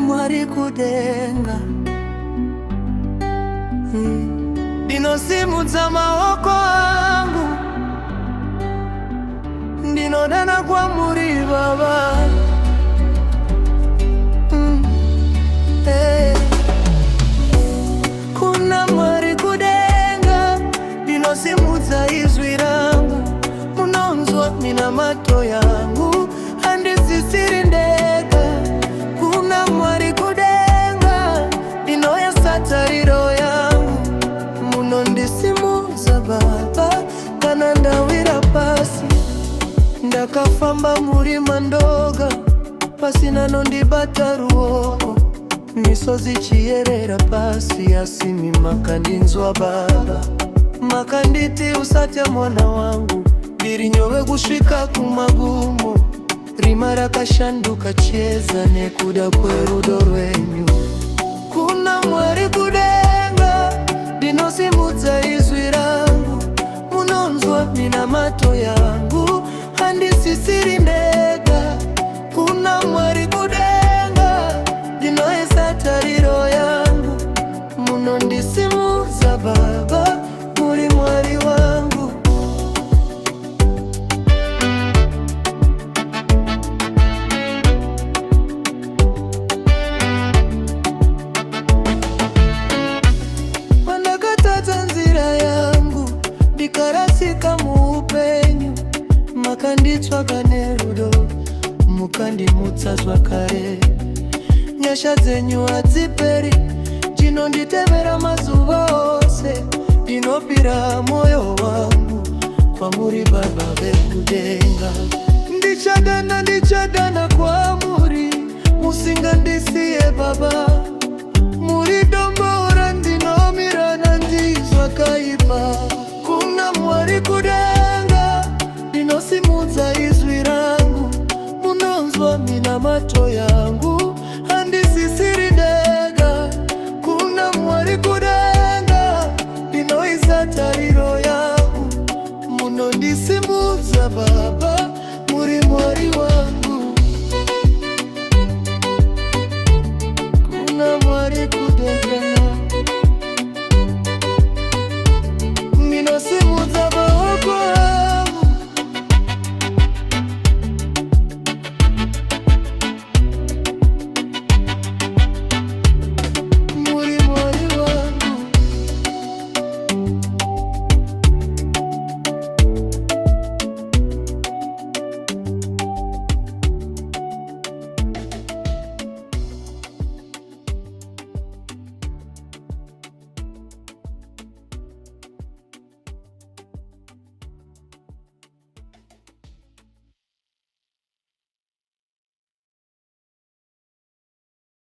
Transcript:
mwari kudenga ndinosimudza maoko angu ndinodana kwamuri Baba. Kuna mwari kudenga ndinosimudza izwi rangu, munonzwa minamato yangu handisisiri ndega. Kuna mwari kudenga ndinoyesa tariro yangu, munondisimudza Baba kana ndawira pasi. Ndakafamba muri mandoga pasina nondibata ruoko, misozi chiyerera pasi asimi makandinzwa Baba. Makanditi usatya mwana wangu, ndiri nyove kusvika kumagumo. Rima rakashanduka chiedza nekuda kwerudo rwenyu. Kuna mwari kudenga ndinosimudza izwi rangu, munonzwa minamato yangu handisisiri ndega. Kuna mwari kudenga ndinoyesa tariro yangu, munondisimudza Baba, muri mwari wangu. Pandakatadza nzira yangu ndikarasika muupenyu, makanditsvaka nerudo mukandimutsa zvakare. Nyasha dzenyu hadziperi, ndinonditevera mazuva ose. Ndinopira moyo wangu kwamuri Baba vekudenga. Ndichadana kwamuri, musingandisiye Baba. Muri dombo randinomira nandizwa kaipa. Kuna mwari kudenga ndinosimudza izwi rangu, munonzwa minamato yangu handisisiri ndega. Kuna mwari kudenga ndinoyesa tariro yangu, munondisimudza Baba.